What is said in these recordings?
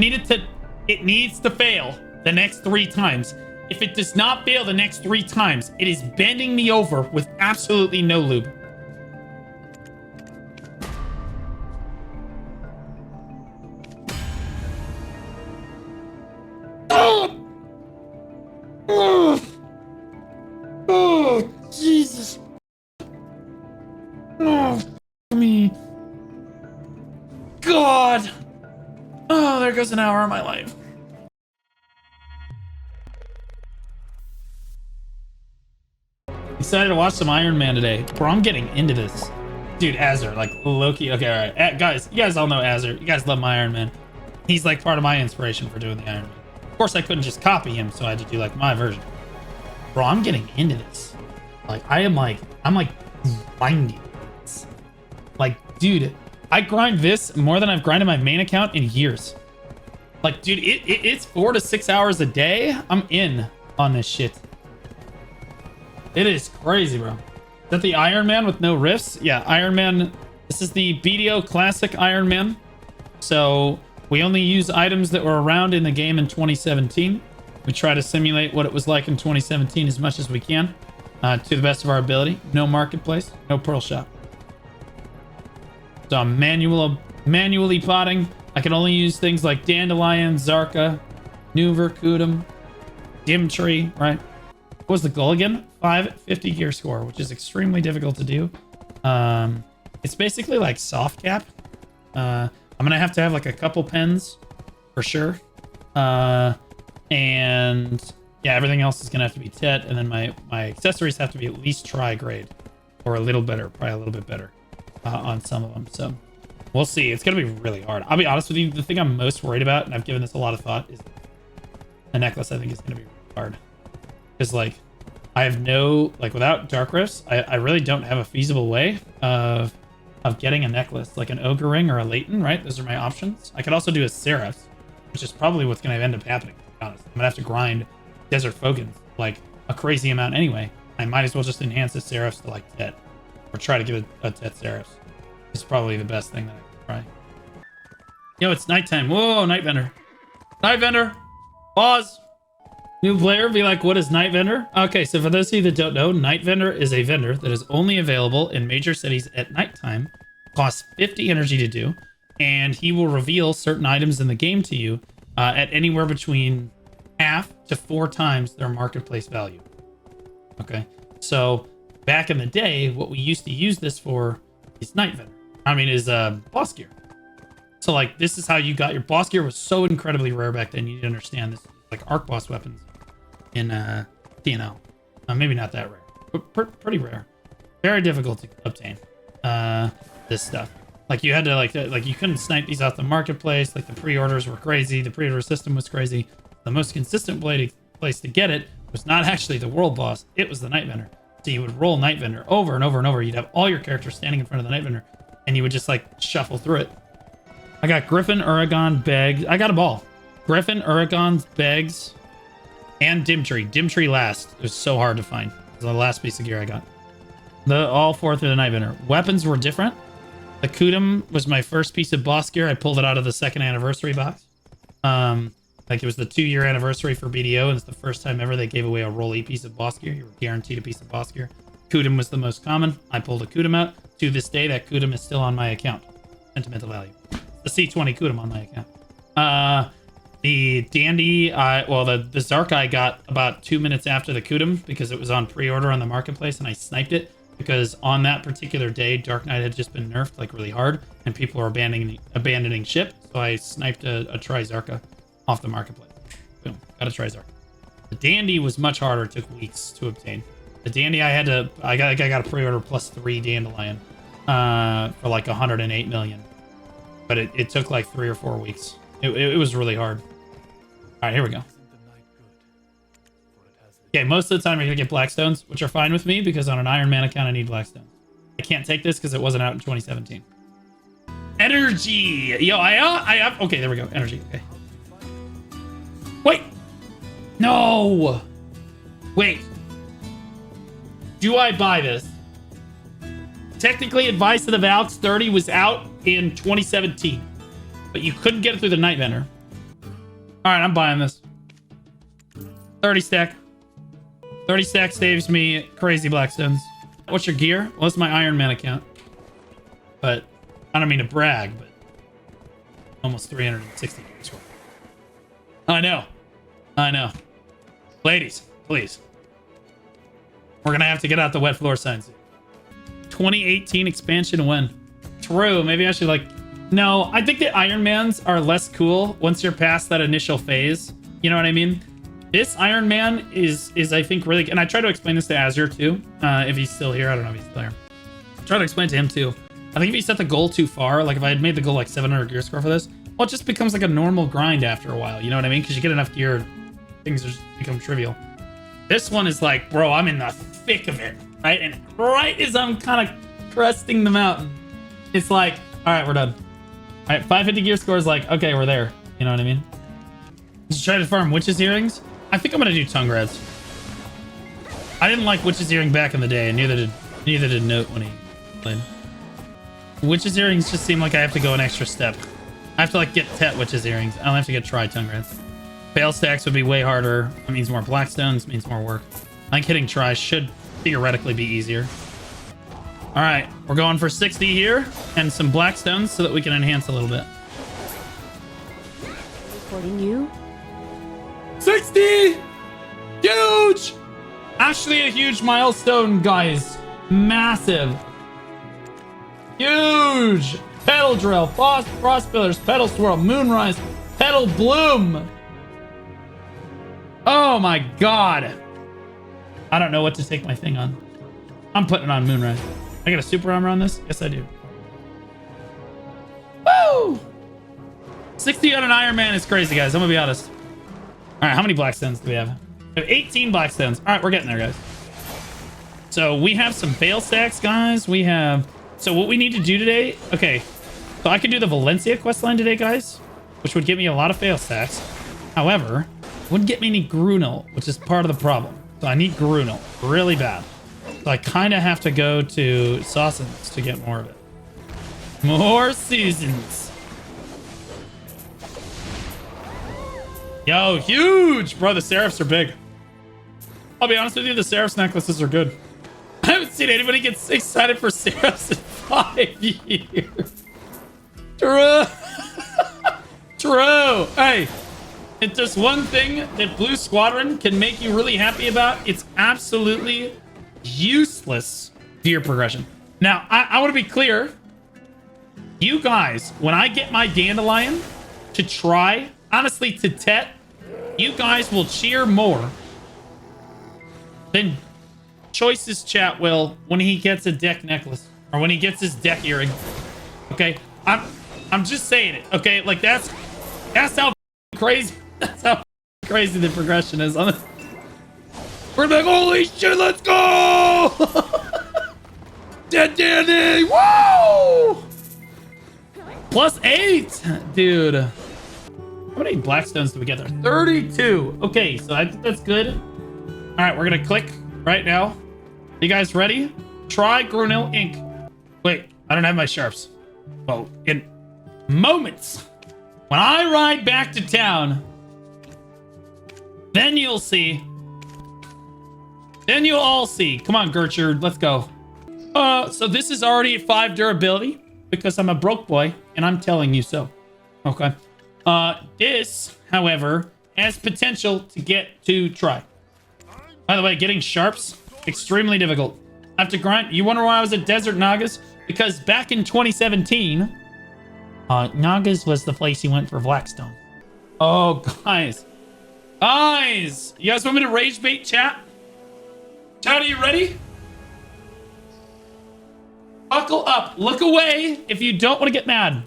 It needs to fail the next 3 times. If it does not fail the next 3 times, it is bending me over with absolutely no lube. Oh! Oh! Oh, Jesus. Oh, me. God. Oh, there goes an hour of my life. Excited to watch some Iron Man today. Bro, I'm getting into this. Dude, Azur, like Loki. Okay, all right. Guys, you guys all know Azur. You guys love my Iron Man. He's like part of my inspiration for doing the Iron Man. Of course, I couldn't just copy him, so I had to do like my version. Bro, I'm getting into this. Like, I'm like grinding this. Like, dude, I grind this more than I've grinded my main account in years. Like, dude, it's 4 to 6 hours a day. I'm in on this shit. It is crazy, bro. Is that the Iron Man with no rifts? Yeah, Iron Man. This is the BDO Classic Iron Man. So we only use items that were around in the game in 2017. We try to simulate what it was like in 2017 as much as we can, to the best of our ability. No marketplace, no pearl shop. So I'm manually potting. I can only use things like Dandelion, Zarka, New Verkudum, Dimtree, right? What was the goal again? 550 gear score, which is extremely difficult to do. It's basically like soft cap. I'm gonna have to have like a couple pens for sure. And yeah, everything else is gonna have to be tet, and then my accessories have to be at least tri-grade or a little better, probably a little bit better on some of them. So we'll see. It's gonna be really hard. I'll be honest with you, the thing I'm most worried about, and I've given this a lot of thought, is the necklace. I think is gonna be really hard because like I have no, like, without dark rifts, I really don't have a feasible way of getting a necklace, like an ogre ring or a Leighton, right? Those are my options. I could also do a Seraph, which is probably what's going to end up happening, to be honest. I'm going to have to grind Desert Fogans, like, a crazy amount anyway. I might as well just enhance the Seraphs to, like, Tet. Or try to give it a Tet Seraphs. It's probably the best thing that I can try. Yo, it's nighttime. Whoa, Night Vendor. Night Vendor! Pause! New player, be like, what is Night Vendor? Okay, so for those of you that don't know, Night Vendor is a vendor that is only available in major cities at nighttime, costs 50 energy to do, and he will reveal certain items in the game to you at anywhere between half to 4 times their marketplace value. Okay, so back in the day, what we used to use this for is Night Vendor. I mean, is boss gear. So like, this is how you got your boss gear. Was so incredibly rare back then. You need to understand this. Like arc boss weapons in TNL. Maybe not that rare, but pretty rare. Very difficult to obtain this stuff. Like you had to like you couldn't snipe these off the marketplace. Like the pre-orders were crazy. The pre-order system was crazy. The most consistent place to get it was not actually the world boss. It was the Night Vendor. So you would roll Night Vendor over and over and over. You'd have all your characters standing in front of the Night Vendor, and you would just like shuffle through it. I got Griffin, Uragon, Begs. I got them all. Griffin, Uragon, Begs, and Dimtree. Dimtree last. It was so hard to find. It was the last piece of gear I got. All 4 through the Night Vendor. Weapons were different. The Kudum was my first piece of boss gear. I pulled it out of the 2nd anniversary box. Like it was the 2-year anniversary for BDO, and it's the first time ever they gave away a rolly piece of boss gear. You were guaranteed a piece of boss gear. Kudum was the most common. I pulled a Kudum out. To this day, that Kudum is still on my account. Sentimental value. The C20 Kudum on my account. The Dandy, the Zark I got about 2 minutes after the Kudum because it was on pre-order on the marketplace, and I sniped it because on that particular day, Dark Knight had just been nerfed like really hard, and people were abandoning ship. So I sniped a Tri-Zarka off the marketplace. Boom, got a Tri-Zarka. The Dandy was much harder; it took weeks to obtain. The Dandy I got a pre-order plus 3 Dandelion for like 108 million, but it took like 3 or 4 weeks. It was really hard. All right, here we go. Okay, most of the time you're gonna get Blackstones, which are fine with me because on an Iron Man account I need Blackstones. I can't take this because it wasn't out in 2017. Energy! Yo, I have... Okay, there we go. Energy. Okay. Wait! No! Wait. Do I buy this? Technically, Advice of the Valks 30 was out in 2017. But you couldn't get it through the Night Vendor. All right, I'm buying this. 30 stack. 30 stack saves me crazy blackstones. What's your gear? Well, it's my Ironman account. But I don't mean to brag, but almost 360 gear score. I know. I know. Ladies, please. We're going to have to get out the wet floor signs. 2018 expansion when? True. Maybe I should like... No, I think the Ironmans are less cool once you're past that initial phase. You know what I mean? This Iron Man is I think really, and I try to explain this to Azure too, if he's still here. I don't know if he's still here. Try to explain to him too. I think if you set the goal too far, like if I had made the goal like 700 gear score for this, well, it just becomes like a normal grind after a while. You know what I mean? Because you get enough gear, things just become trivial. This one is like, bro, I'm in the thick of it, right? And right as I'm kind of cresting the mountain, it's like, all right, we're done. All right, 550 gear score is like, okay, we're there. You know what I mean? Just try to farm witch's earrings. I think I'm gonna do tongue reds. I didn't like witch's earring back in the day, and neither did Note when he played. Witch's earrings just seem like I have to go an extra step. I have to like get Tet witch's earrings. I don't have to get try tongue reds. Fail stacks would be way harder. That means more blackstones, means more work. I think hitting try should theoretically be easier. All right, we're going for 60 here and some blackstones so that we can enhance a little bit. Recording you. 60! Huge! Actually a huge milestone, guys. Massive. Huge! Petal drill, frost pillars, petal swirl, moonrise, petal bloom. Oh my god. I don't know what to take my thing on. I'm putting it on moonrise. I got a super armor on this? Yes, I do. Woo! 60 on an Iron Man is crazy, guys. I'm gonna be honest. All right, how many blackstones do we have? We have 18 blackstones. All right, we're getting there, guys. So we have some fail stacks, guys. We have... So what we need to do today... Okay, so I could do the Valencia questline today, guys, which would give me a lot of fail stacks. However, it wouldn't get me any Grunel, which is part of the problem. So I need Grunel really bad. So I kind of have to go to Sausins to get more of it. More seasons. Yo, huge! Bro, the Seraphs are big. I'll be honest with you, the Seraphs necklaces are good. I haven't seen anybody get excited for Seraphs in 5 years. True. True. Hey, if there's one thing that Blue Squadron can make you really happy about, it's absolutely useless gear progression. Now, I want to be clear. You guys, when I get my Dandelion to try, honestly, to Tet, you guys will cheer more than Choices chat will when he gets a deck necklace or when he gets his deck earring. Okay, I'm just saying it. Okay, like that's how crazy the progression is on it. We're like, holy shit, let's go! Dead Danny, woo! +8, dude. How many blackstones do we get there? 32. Okay, so I think that's good. All right, we're gonna click right now. You guys ready? Try Grunil Ink. Wait, I don't have my sharps. Well, in moments, when I ride back to town, then you'll see. Then you'll all see. Come on, Gertrude, let's go. So this is already at 5 durability because I'm a broke boy and I'm telling you so. Okay. This, however, has potential to get to try. By the way, getting sharps, extremely difficult. I have to grind. You wonder why I was at Desert Nagas? Because back in 2017, Nagas was the place you went for Blackstone. Oh, guys. Guys! You guys want me to rage bait chat? Chat, are you ready? Buckle up. Look away if you don't want to get mad.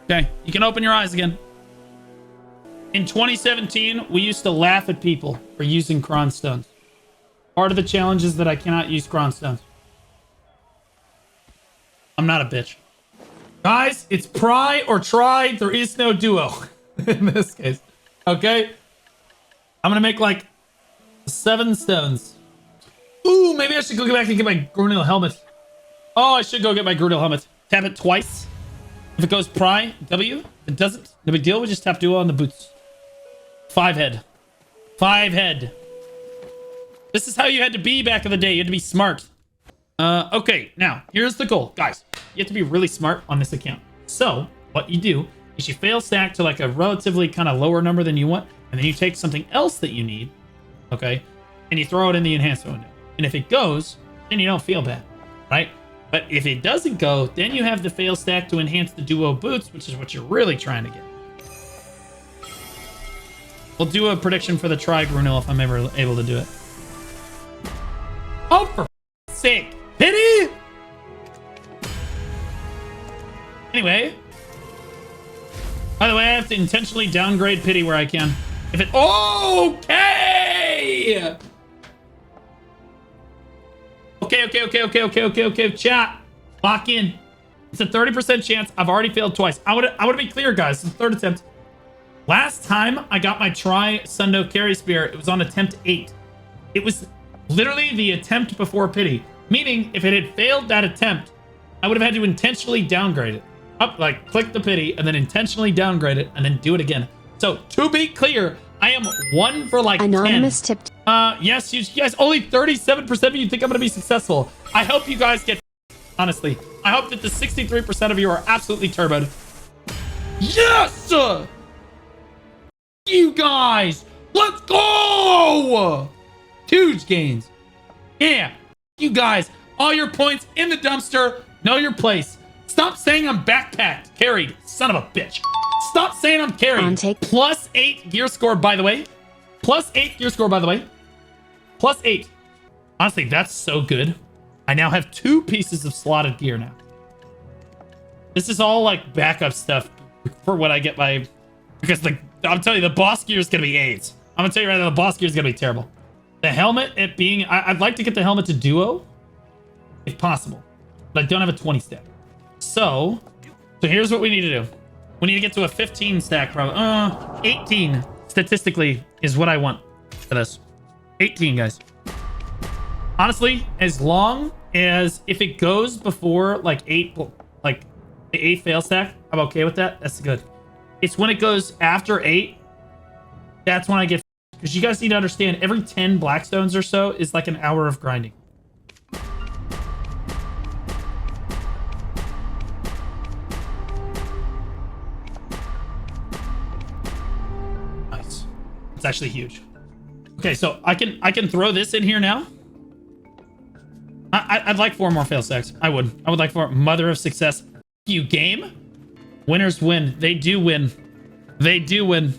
Okay, you can open your eyes again. In 2017, we used to laugh at people for using cronstones. Part of the challenge is that I cannot use cronstones. I'm not a bitch. Guys, it's pry or try. There is no duo in this case. Okay? I'm gonna make like 7 stones. Ooh, maybe I should go back and get my Grunil helmet. Oh, I should go get my Grunil helmet. Tap it twice. If it goes pry, W. If it doesn't, no big deal. We just tap duo on the boots. 5 head. 5 head. This is how you had to be back in the day. You had to be smart. Okay, now, here's the goal. Guys, you have to be really smart on this account. So, what you do is you fail stack to like a relatively kind of lower number than you want, and then you take something else that you need, okay, and you throw it in the enhancement window. And if it goes, then you don't feel bad, right? But if it doesn't go, then you have the fail stack to enhance the duo boots, which is what you're really trying to get. We'll do a prediction for the tri-Grunil if I'm ever able to do it. Oh, for sake. Pity! Anyway. By the way, I have to intentionally downgrade pity where I can. If it... Okay! Okay. Chat. Lock in. It's a 30% chance. I've already failed twice. I want to be clear, guys. It's the 3rd attempt. Last time I got my tri-Sundo carry spear, it was on attempt 8. It was literally the attempt before pity. Meaning, if it had failed that attempt, I would have had to intentionally downgrade it. Click the pity, and then intentionally downgrade it, and then do it again. So, to be clear, I am 1 for like Anonymous 10. Tipped. Yes, you guys, only 37% of you think I'm going to be successful. I hope you guys get... Honestly, I hope that the 63% of you are absolutely turboed. Yes! You guys! Let's go! Huge gains. Yeah. You guys, all your points in the dumpster. Know your place. Stop saying I'm backpacked. Carried. Son of a bitch. Stop saying I'm carried. Plus 8 gear score, by the way. Plus 8 gear score, by the way. Plus 8. Honestly, that's so good. I now have 2 pieces of slotted gear now. This is all like backup stuff for when I get my... Because I'm telling you, the boss gear is going to be AIDS. I'm going to tell you right now, the boss gear is going to be terrible. The helmet, it being... I'd like to get the helmet to duo, if possible. But I don't have a 20 stack. So here's what we need to do. We need to get to a 15 stack, probably. 18, statistically, is what I want for this. 18, guys. Honestly, as long as... If it goes before, like, 8... Like, the 8 fail stack, I'm okay with that. That's good. It's when it goes after 8, that's when I get... Because you guys need to understand, every 10 Blackstones or so is like an hour of grinding. Nice. It's actually huge. Okay, so I can throw this in here now. I'd like 4 more fail stacks. I would like 4. Mother of success. You game. Winners win. They do win. They do win.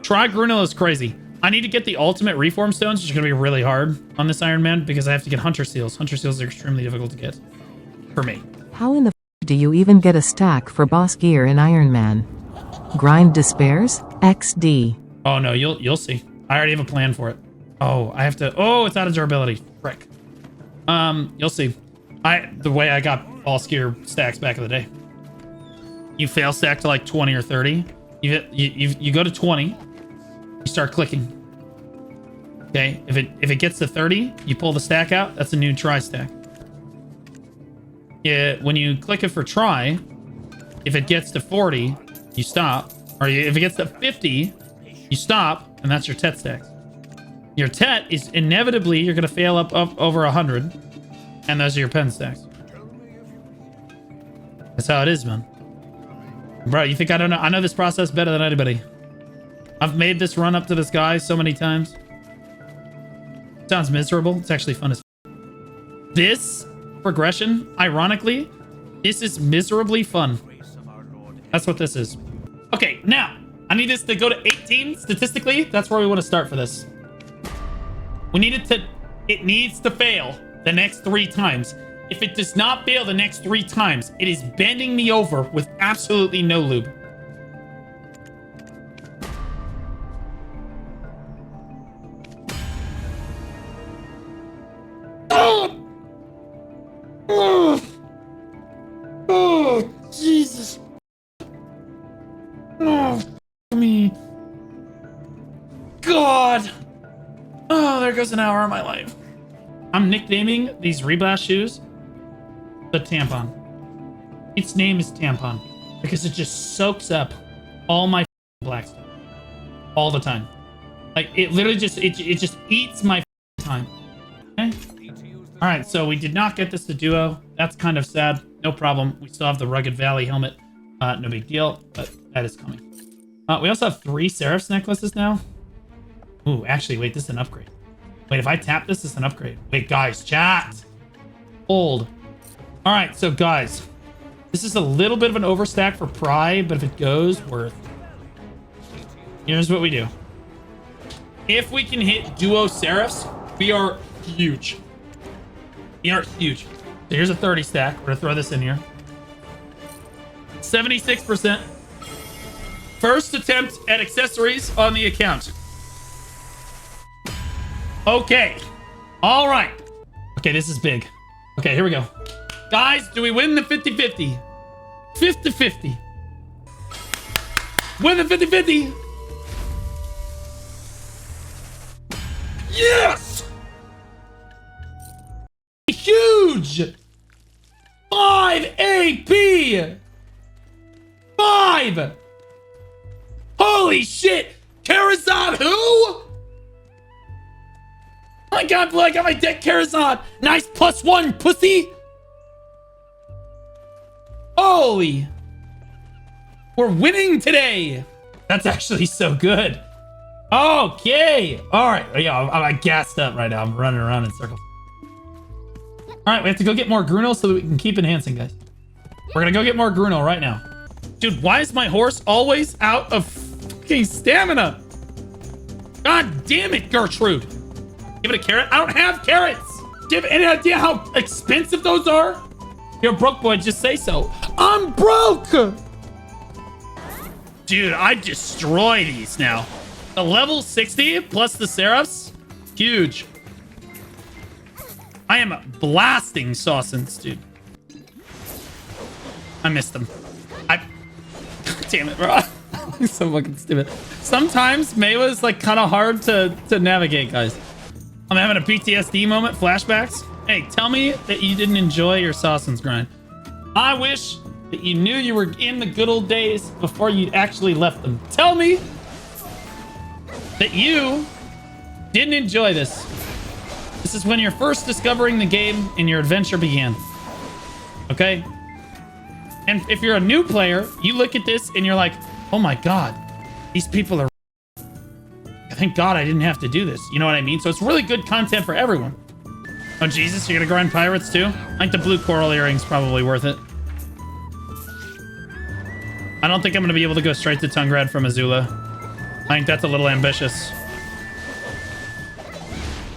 Tri-Grunil is crazy. I need to get the ultimate reform stones, which is going to be really hard on this Iron Man because I have to get hunter seals. Hunter seals are extremely difficult to get for me. How in the do you even get a stack for boss gear in Iron Man? Grind despairs? XD. Oh no, you'll see. I already have a plan for it. Oh, I have to... Oh, it's out of durability. Frick. You'll see. The way I got boss gear stacks back in the day. You fail stack to like 20 or 30. You go to 20. You start clicking. Okay, if it gets to 30, you pull the stack out. That's a new try stack. Yeah, when you click it for try, if it gets to 40, you stop. Or if it gets to 50, you stop, and that's your tet stacks. Your tet is inevitably you're gonna fail up over 100, and those are your pen stacks. That's how it is, man. Bro, you think I don't know? I know this process better than anybody. I've made this run up to this guy so many times. Sounds miserable. It's actually fun as f. This progression, ironically, this is miserably fun. That's what this is. Okay, now, I need this to go to 18. Statistically, that's where we want to start for this. We need it to... It needs to fail the next 3 times. If it does not fail the next 3 times, it is bending me over with absolutely no lube. Oh, Jesus. Oh, me. God. Oh, there goes an hour of my life. I'm nicknaming these Reblast shoes the tampon. Its name is Tampon because it just soaks up all my blackstone all the time. Like it literally just it just eats my time. Okay. All right, so we did not get this to duo. That's kind of sad. No problem. We still have the Rugged Valley helmet. No big deal, but that is coming. We also have 3 Seraph's necklaces now. Ooh, actually, wait, this is an upgrade. Wait, if I tap this, it's an upgrade. Wait, guys, chat. Hold. All right, so guys, this is a little bit of an overstack for Pry, but if it goes, worth. Here's what we do. If we can hit duo Seraphs, we are huge. We are huge. So here's a 30 stack. We're gonna throw this in here. 76%. First attempt at accessories on the account. Okay. All right. Okay, this is big. Okay, here we go. Guys, do we win the 50-50? 50-50. Win the 50-50. Yes! Huge! 5 AP! 5! Holy shit! Karazhan who? I got my deck Karazhan. Nice +1, pussy. Holy. We're winning today. That's actually so good. Okay. All right. Yeah, I'm gassed up right now. I'm running around in circles. All right, we have to go get more Grunel so that we can keep enhancing, guys. We're gonna go get more Grunel right now. Dude, why is my horse always out of fucking stamina? God damn it, Gertrude. Give it a carrot. I don't have carrots. Do you have any idea how expensive those are? You're broke, boy. Just say so. I'm broke. Dude, I destroy these now. The level 60 plus the Seraphs. Huge. I am blasting Sawsons, dude. I missed them. God damn it, bro. I'm so fucking stupid. Sometimes Meiwa is like kind of hard to navigate, guys. I'm having a PTSD moment, flashbacks. Hey, tell me that you didn't enjoy your Sawsons grind. I wish that you knew you were in the good old days before you actually left them. Tell me that you didn't enjoy this. This is when you're first discovering the game and your adventure began. Okay? And if you're a new player, you look at this and you're like, oh my God, these people are... Thank God I didn't have to do this. You know what I mean? So it's really good content for everyone. Oh, Jesus, you're gonna grind pirates too? I think the blue coral earring's probably worth it. I don't think I'm gonna be able to go straight to Tungrad from Azula. I think that's a little ambitious.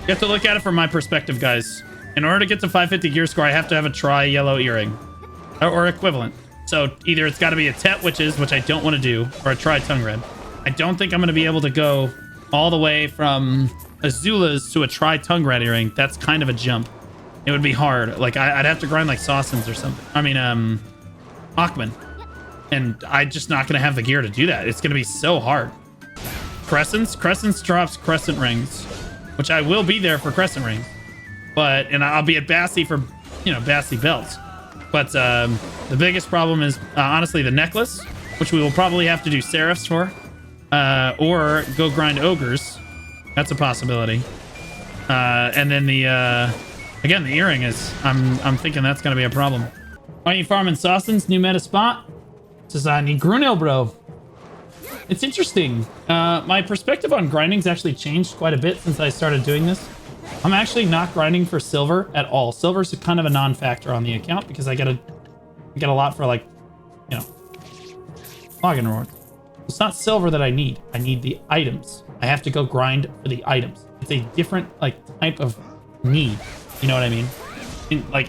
You have to look at it from my perspective, guys. In order to get to 550 gear score, I have to have a tri-yellow earring. Or equivalent. So either it's got to be a Tet Witches, which I don't want to do, or a tri-Tungred. I don't think I'm going to be able to go all the way from Azula's to a tri-Tungred earring. That's kind of a jump. It would be hard. Like, I'd have to grind like Sawsons or something. I mean, Achman. And I'm just not going to have the gear to do that. It's going to be so hard. Crescents? Crescents drops Crescent Rings, which I will be there for Crescent Rings. But, and I'll be at Bassi for, you know, Bassi belts. But the biggest problem is, honestly, the necklace, which we will probably have to do Seraphs for. Or go grind Ogres. That's a possibility. And then the, again, the earring is, I'm thinking that's going to be a problem. Are you farming Sawsons? New meta spot? Says, I need Grunil, bro. It's interesting. My perspective on grinding's actually changed quite a bit since I started doing this. I'm actually not grinding for silver at all. Silver's kind of a non-factor on the account because I get a lot for, like, you know, login rewards. It's not silver that I need. I need the items. I have to go grind for the items. It's a different, like, type of need. You know what I mean?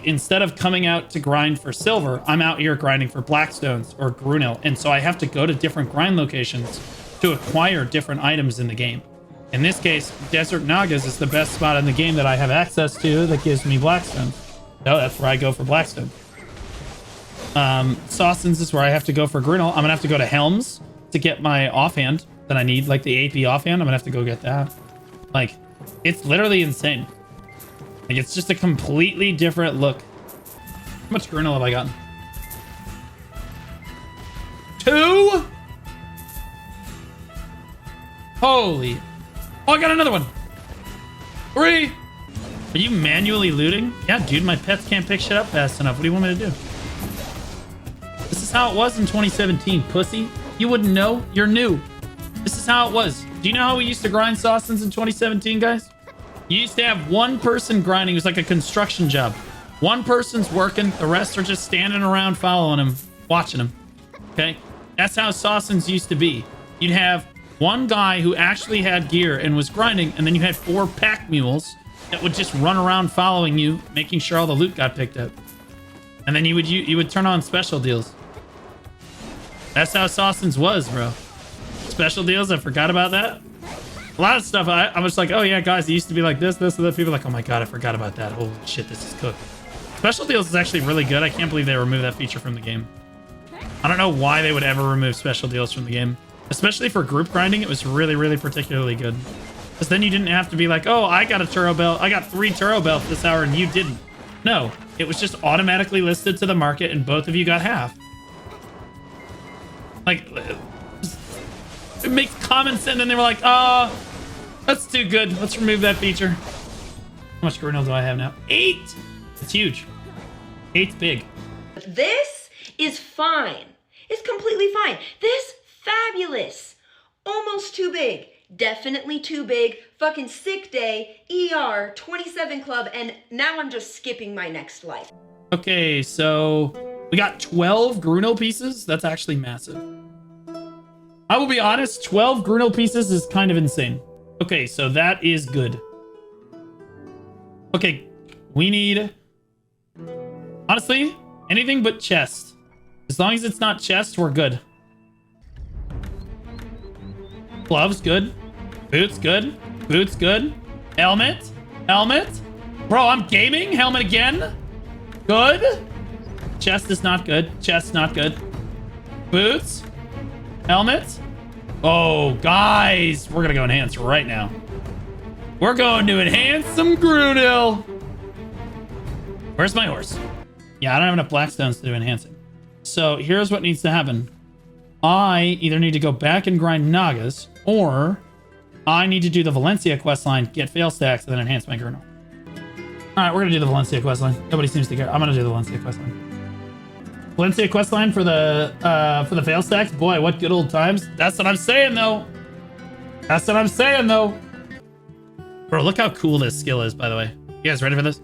Instead of coming out to grind for silver, I'm out here grinding for Blackstones or Grunil. And so I have to go to different grind locations to acquire different items in the game. In this case, Desert Nagas is the best spot in the game that I have access to that gives me Blackstone. So that's where I go for Blackstone. Sawsons is where I have to go for Grunil. I'm going to have to go to Helms to get my offhand that I need, like the AP offhand. I'm going to have to go get that. Like, it's literally insane. Like, it's just a completely different look. How much Grunil have I gotten? Holy. Oh, I got another one. 3. Are you manually looting? Yeah, dude, my pets can't pick shit up fast enough. What do you want me to do? This is how it was in 2017, pussy. You wouldn't know. You're new. This is how it was. Do you know how we used to grind Sawsons in 2017, guys? You used to have one person grinding. It was like a construction job. One person's working. The rest are just standing around following him, watching him. Okay? That's how Sawsons used to be. You'd have one guy who actually had gear and was grinding, and then you had 4 pack mules that would just run around following you, making sure all the loot got picked up. And then you would turn on special deals. That's how Sawsons was, bro. Special deals, I forgot about that. A lot of stuff, I was like, oh yeah, guys, it used to be like this, and that. People are like, oh my god, I forgot about that. Holy shit, this is cooked. Special deals is actually really good. I can't believe they removed that feature from the game. I don't know why they would ever remove special deals from the game. Especially for group grinding, it was really, really particularly good. Because then you didn't have to be like, oh, I got a Turo belt. I got 3 Turo belts this hour and you didn't. No, it was just automatically listed to the market and both of you got half. Like, it makes common sense. And they were like, that's too good. Let's remove that feature. How much Grunel do I have now? 8! It's huge. 8's big. This is fine. It's completely fine. This, fabulous. Almost too big. Definitely too big. Fucking sick day. ER, 27 club, and now I'm just skipping my next life. Okay, so we got 12 Grunel pieces. That's actually massive. I will be honest, 12 Grunel pieces is kind of insane. Okay, so that is good. Okay, we need... honestly, anything but chest. As long as it's not chest, we're good. Gloves, good. Boots, good. Boots, good. Helmet. Helmet. Bro, I'm gaming. Helmet again. Good. Chest is not good. Chest not good. Boots. Helmet. Oh, guys. We're going to go enhance right now. We're going to enhance some Grunel. Where's my horse? Yeah, I don't have enough Blackstones to do enhancing. So here's what needs to happen. I either need to go back and grind Nagas, or I need to do the Valencia questline, get fail stacks, and then enhance my Grunel. Alright, we're gonna do the Valencia questline. Nobody seems to care. I'm gonna do the Valencia questline. Valencia questline for the fail stacks? Boy, what good old times. That's what I'm saying, though. That's what I'm saying, though. Bro, look how cool this skill is, by the way. You guys ready for this?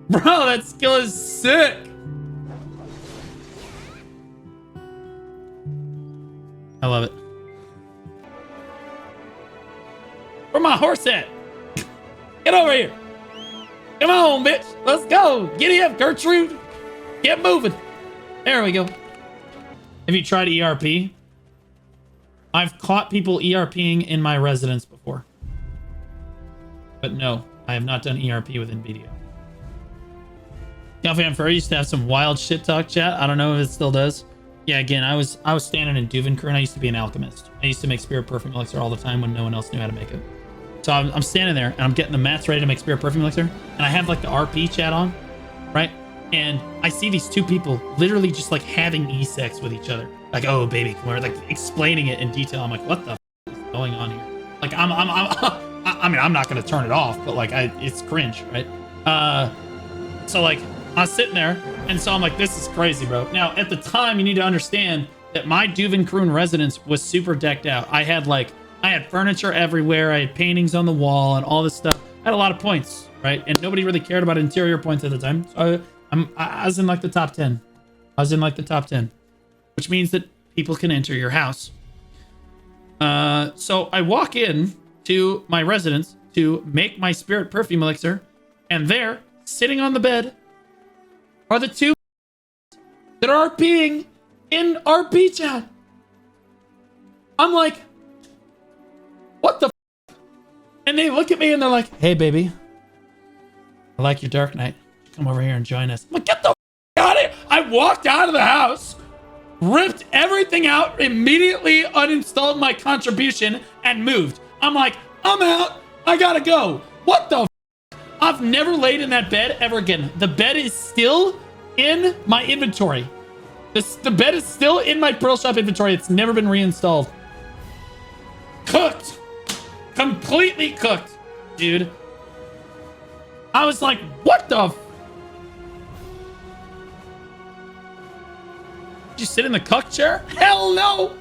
Bro, that skill is sick. I love it. Where my horse at? Get over here. Come on, bitch. Let's go. Giddy up, Gertrude. Get moving. There we go. Have you tried ERP? I've caught people ERPing in my residence before. But no, I have not done ERP within BDO. Coffee on Furry used to have some wild shit talk chat. I don't know if it still does. Yeah, again, I was standing in Duven and I used to be an alchemist. I used to make Spirit Perfume Elixir all the time when no one else knew how to make it. So I'm standing there and I'm getting the mats ready to make Spirit Perfume Elixir, and I have like the RP chat on, right? And I see these two people literally just like having e-sex with each other. Like, oh baby, come over, like explaining it in detail. I'm like, what the f is going on here? Like, I mean, I'm not gonna turn it off, but like, it's cringe, right? So like, I was sitting there, and so I'm like, this is crazy, bro. Now, at the time, you need to understand that my Duvenkroon residence was super decked out. I had furniture everywhere. I had paintings on the wall and all this stuff. I had a lot of points, right? And nobody really cared about interior points at the time. So I was in like the top 10. I was in like the top 10, which means that people can enter your house. So I walk in to my residence to make my Spirit Perfume Elixir, and there, sitting on the bed, are the two that are RPing in RP chat. I'm like, what the f? And they look at me and they're like, hey baby, I like your Dark Knight. Come over here and join us. I'm like, get the f out of here. I walked out of the house, ripped everything out, immediately uninstalled my contribution, and moved. I'm like, I'm out. I gotta go. What the f? I've never laid in that bed ever again. The bed is still in my inventory. The bed is still in my Pearl Shop inventory. It's never been reinstalled. Cooked. Completely cooked, dude. I was like, what the f? Did you sit in the cuck chair? Hell no.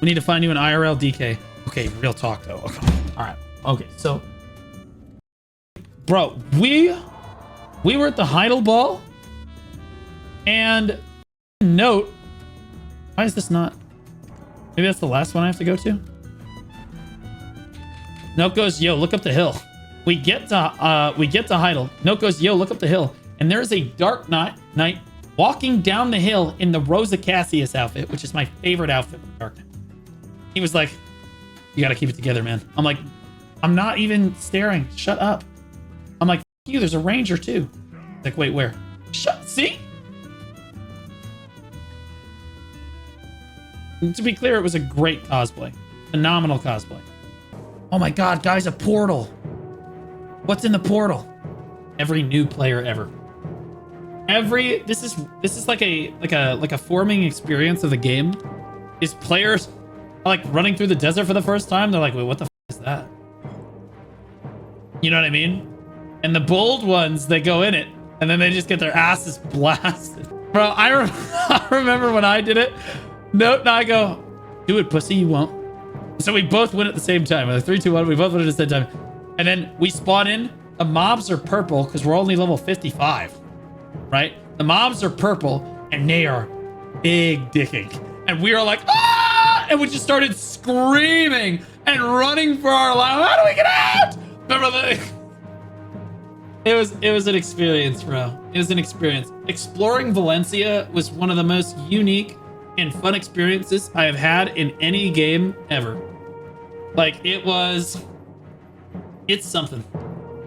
We need to find you an IRL DK. Okay, real talk though. Okay. All right. Okay, so, bro, we were at the Heidel Ball, and note, why is this not? Maybe that's the last one I have to go to. Note goes, yo, look up the hill. We get to Heidel. Note goes, yo, look up the hill, and there is a Dark Knight walking down the hill in the Rosa Cassius outfit, which is my favorite outfit for Dark Knight. He was like, you gotta keep it together, man. I'm like, I'm not even staring. Shut up. I'm like, you, there's a ranger too. Like, wait, where? See? To be clear, it was a great cosplay. Phenomenal cosplay. Oh my god, guys, a portal. What's in the portal? Every new player ever. This is like a forming experience of the game. Is players are like running through the desert for the first time. They're like, wait, what the f is that? You know what I mean? And the bold ones, they go in it, and then they just get their asses blasted. Bro, I remember when I did it. Note, and I go, do it, pussy, you won't. So we both went at the same time. Like 3, 2, 1, we both went at the same time. And then we spawn in. The mobs are purple because we're only level 55, right? The mobs are purple, and they are big dicking. And we are like, ah! And we just started screaming and running for our life. How do we get out? Remember that? It was an experience, bro. It was an experience. Exploring Valencia was one of the most unique and fun experiences I have had in any game ever. Like, it's something.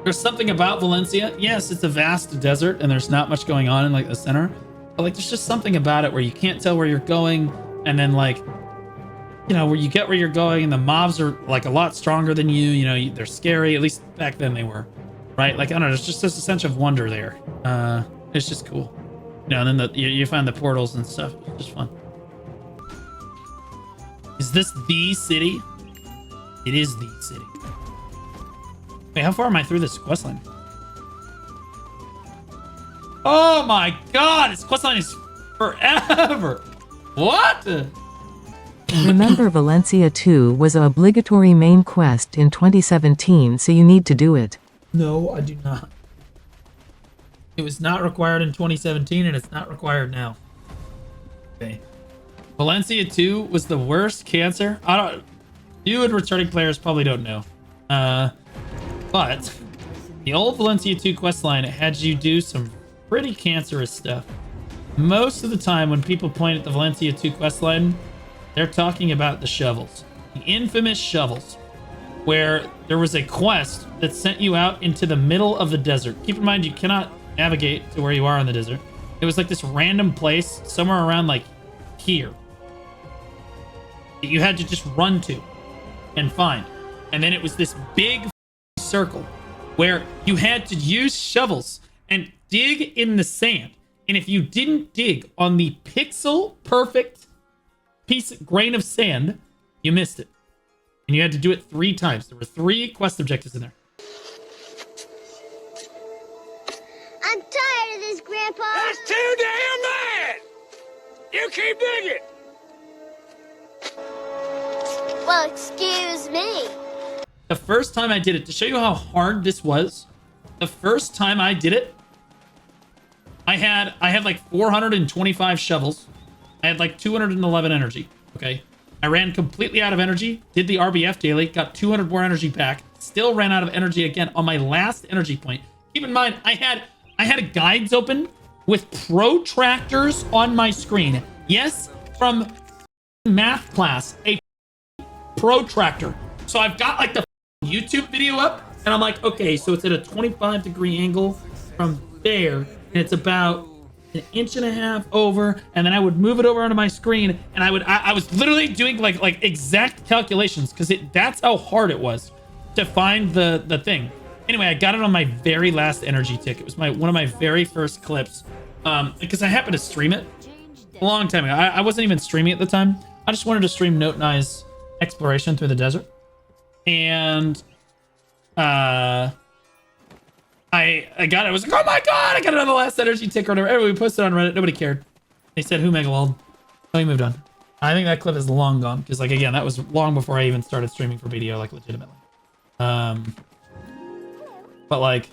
There's something about Valencia. Yes, it's a vast desert and there's not much going on in like the center, but like there's just something about it where you can't tell where you're going, and then like, you know, where you get where you're going and the mobs are like a lot stronger than you, you know, they're scary. At least back then they were, right? Like, I don't know, there's just this sense of wonder there. It's just cool. You know, and then you find the portals and stuff. It's just fun. Is this the city? It is the city. Wait, how far am I through this questline? Oh my god, this questline is forever. What? Remember, Valencia 2 was an obligatory main quest in 2017, so you need to do it. No, I do not. It was not required in 2017, and it's not required now. Okay. Valencia 2 was the worst cancer. You and returning players probably don't know. But the old Valencia 2 questline had you do some pretty cancerous stuff. Most of the time when people point at the Valencia 2 questline, they're talking about the shovels. The infamous shovels, where there was a quest that sent you out into the middle of the desert. Keep in mind, you cannot navigate to where you are in the desert. It was like this random place somewhere around like here that you had to just run to and find. And then it was this big circle where you had to use shovels and dig in the sand. And if you didn't dig on the pixel perfect grain of sand, you missed it. And you had to do it 3 times. There were 3 quest objectives in there. I'm tired of this, Grandpa. That's too damn bad! You keep digging! Well, excuse me. The first time I did it, to show you how hard this was, the first time I did it, I had like 425 shovels. I had like 211 energy, okay? I ran completely out of energy, did the RBF daily, got 200 more energy back, still ran out of energy again on my last energy point. Keep in mind, I had guides open with protractors on my screen. Yes, from math class, a protractor. So I've got like the YouTube video up, and I'm like, okay, so it's at a 25-degree angle from there, and it's about 1.5 inches over, and then I would move it over onto my screen, and I was literally doing like exact calculations, because that's how hard it was to find the thing. Anyway, I got it on my very last energy tick. It was one of my very first clips, because I happened to stream it, A long time ago. I wasn't even streaming at the time. I just wanted to stream Note Nye's exploration through the desert. And I got it. I was like, oh my god, I got another last energy ticker. Everybody posted on Reddit. Nobody cared. They said, who Megawald? So we moved on. I think that clip is long gone because, like, again, that was long before I even started streaming for BDO, like, legitimately. But like,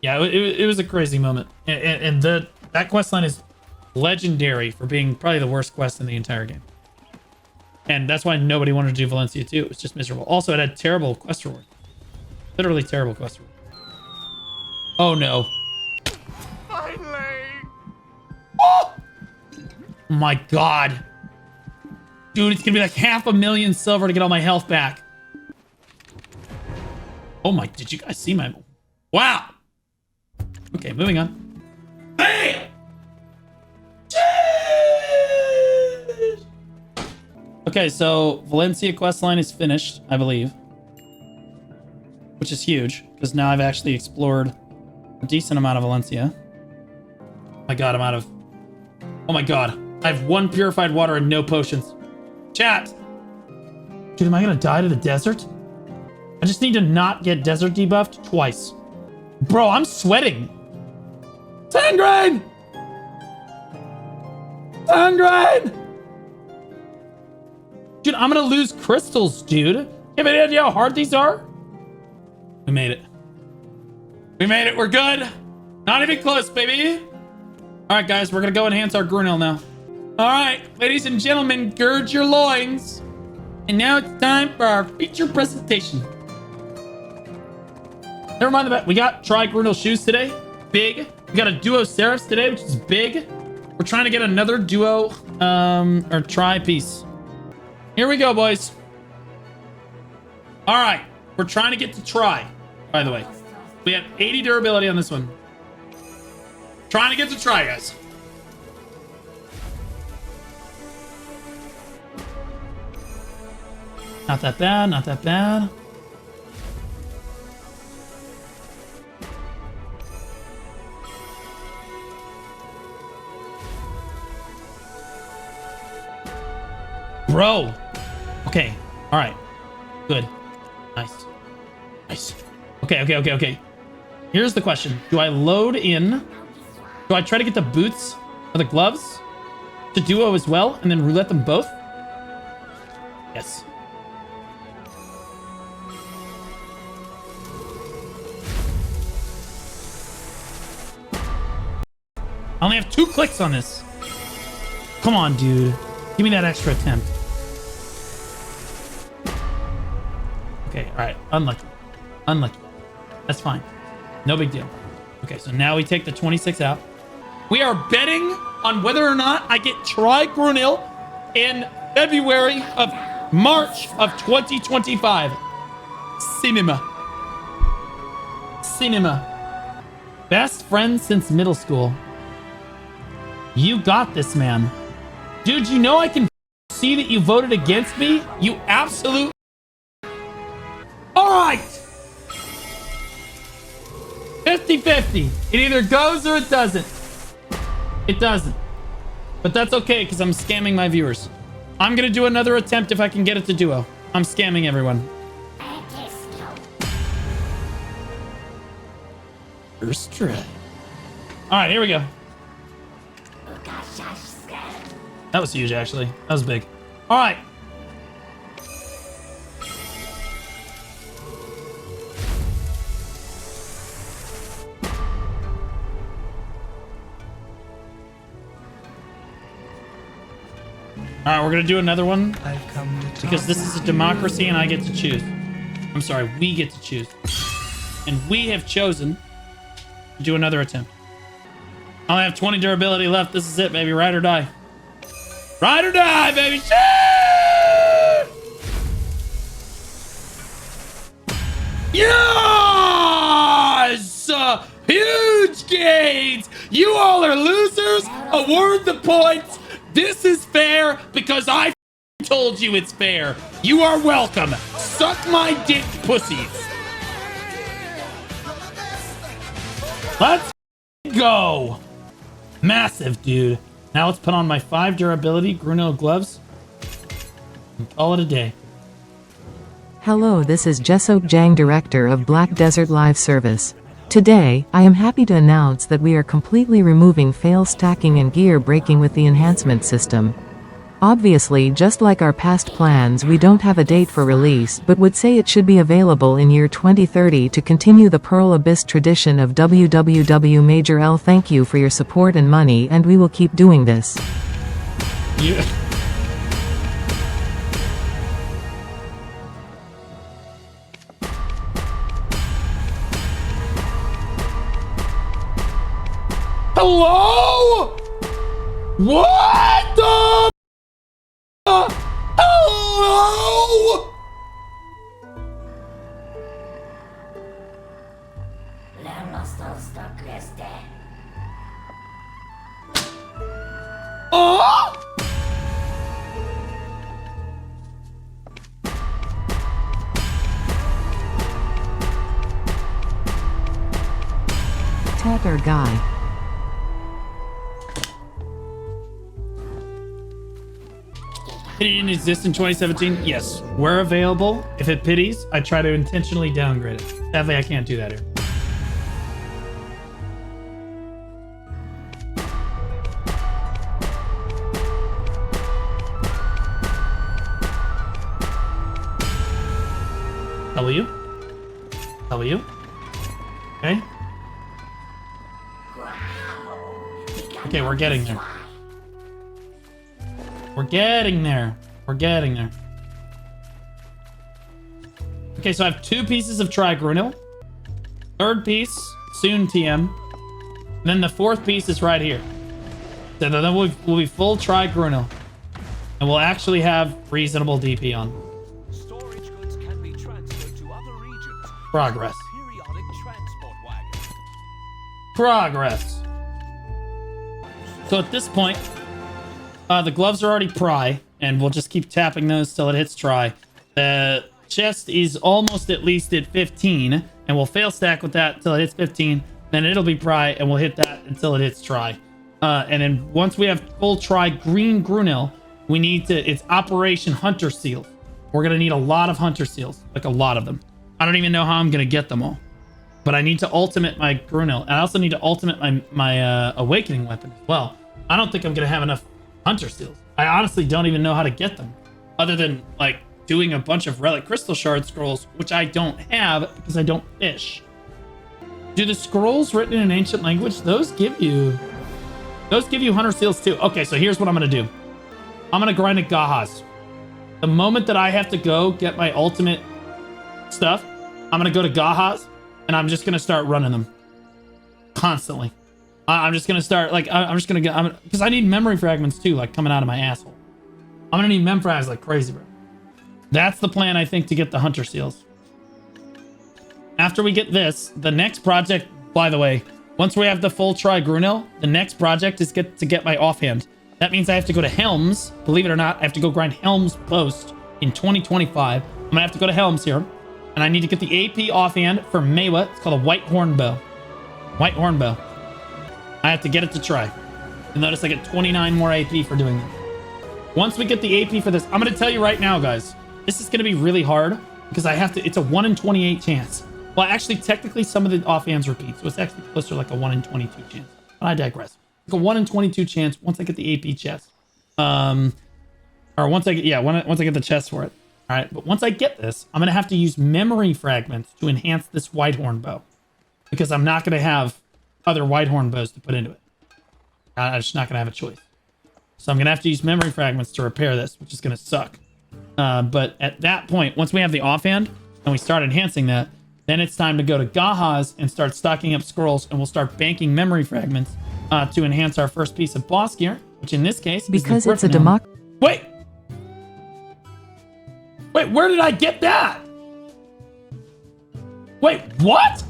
yeah, it was a crazy moment, and that quest line is legendary for being probably the worst quest in the entire game, and that's why nobody wanted to do Valencia 2. It was just miserable. Also, it had terrible quest reward, literally terrible quest reward. Oh no! Finally! Oh my god, dude, it's gonna be like 500,000 silver to get all my health back. Oh my! Did you guys see my? Wow. Okay, moving on. Bam! Jeez! Okay, so Valencia questline is finished, I believe. Which is huge, because now I've actually explored a decent amount of Valencia. Oh my god, I'm out of... Oh my god. I have 1 purified water and no potions. Chat! Dude, am I gonna die to the desert? I just need to not get desert debuffed twice. Bro, I'm sweating. Tangrain! Tangrain! Dude, I'm gonna lose crystals, dude. You have any idea how hard these are? We made it. We made it. We're good. Not even close, baby. All right, guys, we're gonna go enhance our Grunel now. All right, ladies and gentlemen, gird your loins. And now it's time for our feature presentation. Never mind the we got tri-Grunel shoes today. Big. We got a duo Seraphs today, which is big. We're trying to get another duo or tri piece. Here we go, boys. All right. We're trying to get to tri, by the way. We have 80 durability on this one. Trying to get to tri, guys. Not that bad, not that bad. Bro. Okay. All right. Good. Nice. Nice. Okay. Here's the question. Do I load in? Do I try to get the boots or the gloves to duo as well and then roulette them both? Yes. I only have 2 clicks on this. Come on, dude. Give me that extra attempt. Okay, all right. Unlucky. Unlucky. That's fine. No big deal. Okay, so now we take the 26 out. We are betting on whether or not I get tri-Grunil in February of March of 2025. Cinema. Cinema. Best friend since middle school. You got this, man. Dude, you know I can see that you voted against me? You absolute... All right. 50-50. It either goes or it doesn't. It doesn't. But that's okay, because I'm scamming my viewers. I'm going to do another attempt if I can get it to duo. I'm scamming everyone. First try. All right, here we go. That was huge, actually. That was big. All right. All right, we're going to do another one because this is a democracy and I get to choose. I'm sorry, we get to choose. And we have chosen to do another attempt. I only have 20 durability left. This is it, baby. Ride or die. Ride or die, baby. Shit! Yes! Huge gains! You all are losers. Award the points. This is fair because I told you it's fair. You are welcome. Suck my dick, pussies. Let's go. Massive, dude. Now let's put on my 5 durability Grunel gloves and call it a day. Hello, this is Jesok Jang, Director of Black Desert Live Service. Today, I am happy to announce that we are completely removing fail stacking and gear breaking with the enhancement system. Obviously, just like our past plans, we don't have a date for release, but would say it should be available in year 2030 to continue the Pearl Abyss tradition of WWW Major L. Thank you for your support and money, and we will keep doing this. Yeah. Hello? What the? Hello? Oh? Tatter guy. Pity didn't exist in 2017? Yes. Where available, if it pities, I try to intentionally downgrade it. Sadly, I can't do that here. W? W? Okay. Okay, we're getting there. We're getting there. We're getting there. Okay, so I have 2 pieces of trigrunil. 3rd piece, soon TM. And then the 4th piece is right here. So then we'll be full trigrunil. And we'll actually have reasonable DP on. Storage goods can be transferred to other regions. Progress. Periodic transport wagon. Progress. So at this point, the gloves are already pry, and we'll just keep tapping those till it hits try. The chest is almost at least at 15, and we'll fail stack with that till it hits 15. Then it'll be pry, and we'll hit that until it hits try. And then once we have full try green Grunil, we need to, it's Operation Hunter Seal. We're going to need a lot of Hunter Seals, like a lot of them. I don't even know how I'm going to get them all. But I need to ultimate my Grunil, and I also need to ultimate my Awakening weapon as well. I don't think I'm going to have enough Hunter Seals. I honestly don't even know how to get them, other than like doing a bunch of Relic Crystal Shard scrolls, which I don't have because I don't fish. Do the scrolls written in an ancient language, those give you Hunter Seals too? Okay, so here's what I'm gonna do. I'm gonna grind at Gahaz. The moment that I have to go get my ultimate stuff, I'm gonna go to Gahaz and I'm just gonna start running them constantly. I'm just gonna start, like, I'm just gonna get, because I need memory fragments too, like coming out of my asshole. I'm gonna need mem frags like crazy, bro. That's the plan, I think, to get the Hunter Seals. After we get this, the next project, by the way, once we have the full try Grunil, the next project is to get my offhand. That means I have to go to Helms. Believe it or not, I have to go grind Helms Post in 2025. I'm gonna have to go to Helms here, and I need to get the AP offhand for Mewa. It's called a White Horn Bow. White Horn Bow. I have to get it to try. You'll notice I get 29 more AP for doing that. Once we get the AP for this, I'm going to tell you right now, guys, this is going to be really hard because I have to, it's a 1 in 28 chance. Well, actually, technically, some of the offhands repeat, so it's actually closer to like a 1 in 22 chance. But I digress. Like a 1 in 22 chance once I get the AP chest. Or once I get, yeah, once I get the chest for it. All right, but once I get this, I'm going to have to use memory fragments to enhance this Whitehorn bow. Because I'm not going to have other Whitehorn bows to put into it. I'm just not going to have a choice. So I'm going to have to use memory fragments to repair this, which is going to suck. But at that point, once we have the offhand and we start enhancing that, then it's time to go to Gahaz and start stocking up scrolls, and we'll start banking memory fragments to enhance our first piece of boss gear, which in this case Because is it's a democ... Wait, where did I get that? Wait, what?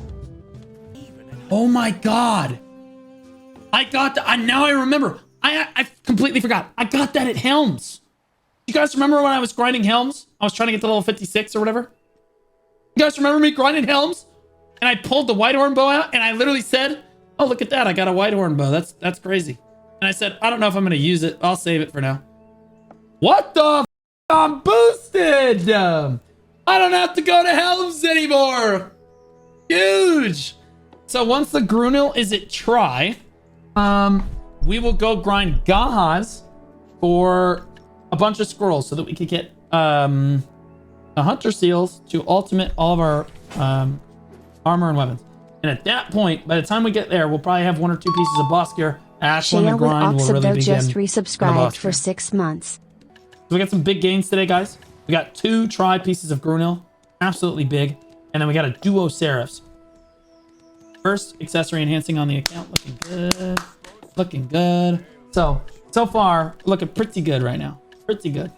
Oh my god. I got that. Now I remember. I completely forgot. I got that at Helms. You guys remember when I was grinding Helms? I was trying to get to level 56 or whatever. You guys remember me grinding Helms? And I pulled the Whitehorn bow out and I literally said, oh, look at that. I got a Whitehorn bow. That's crazy. And I said, I don't know if I'm going to use it. I'll save it for now. What the f? I'm boosted! I don't have to go to Helms anymore! Huge! So once the Grunil is at try, we will go grind Gahas for a bunch of scrolls so that we could get the Hunter Seals to ultimate all of our armor and weapons. And at that point, by the time we get there, we'll probably have 1 or 2 pieces of boss gear. That's when the Shia with grind will really Oxabdo begin. just for the resubscribed boss for gear. 6 months. So we got some big gains today, guys. We got 2 try pieces of Grunil, absolutely big. And then we got a duo Seraphs. First accessory enhancing on the account, looking good. Looking good. So far, looking pretty good right now. Pretty good.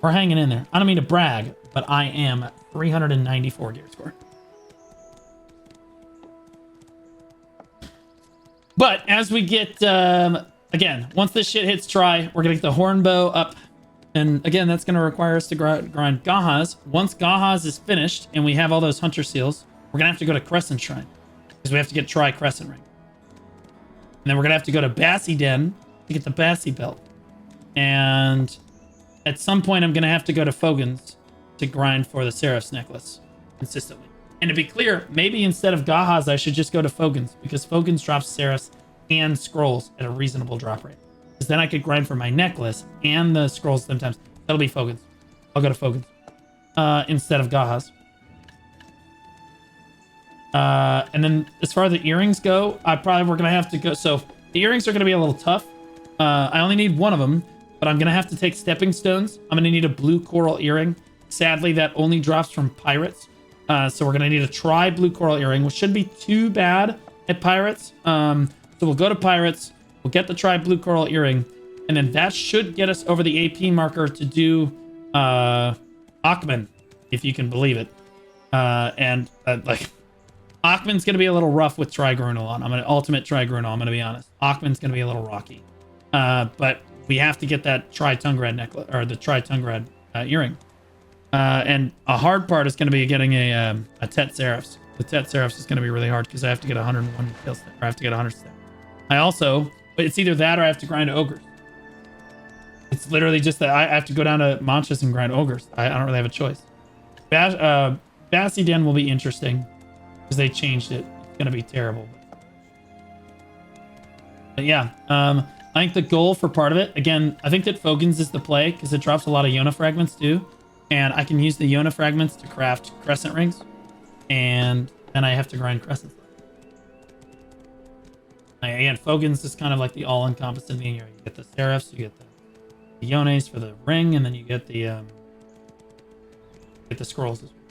We're hanging in there. I don't mean to brag, but I am at 394 gear score. But as we get, again, once this shit hits try, we're going to get the Hornbow up. And again, that's going to require us to grind Gahas. Once Gahas is finished and we have all those Hunter Seals, we're going to have to go to Crescent Shrine. Because we have to get Tri Crescent Ring. And then we're going to have to go to Bassi Den to get the Bassi Belt. And at some point, I'm going to have to go to Fogan's to grind for the Seraph's Necklace consistently. And to be clear, maybe instead of Gahas, I should just go to Fogan's, because Fogan's drops Seraphs and scrolls at a reasonable drop rate. Because then I could grind for my necklace and the scrolls sometimes. That'll be Fogan's. I'll go to Fogan's instead of Gahas. And then as far as the earrings go, we're going to have to go. So the earrings are going to be a little tough. I only need 1 of them, but I'm going to have to take stepping stones. I'm going to need a blue coral earring. Sadly, that only drops from pirates. So we're going to need a try blue coral earring, which shouldn't be too bad at pirates. So we'll go to pirates. We'll get the try blue coral earring. And then that should get us over the AP marker to do Achman, if you can believe it. Like... Achman's going to be a little rough with Tri-Grunal on. I'm going to ultimate Tri-Grunal, I'm going to be honest. Achman's going to be a little rocky. But we have to get that Tri-Tungrad necklace, or the Tri-Tungrad earring. And a hard part is going to be getting a Tet Seraphs. The Tet Seraphs is going to be really hard because I have to get 101 kills, or I have to get 100 stat. But it's either that or I have to grind Ogres. It's literally just that I have to go down to Manchas and grind Ogres. I don't really have a choice. Bassi Den will be interesting. Because they changed it. It's going to be terrible. But yeah, I think the goal for part of it, again, I think that Fogan's is the play because it drops a lot of Yona fragments too. And I can use the Yona fragments to craft crescent rings. And then I have to grind crescents. Again, Fogan's is kind of like the all-encompassing thing here. You get the Seraphs, you get the Yones for the ring, and then you get the scrolls as well.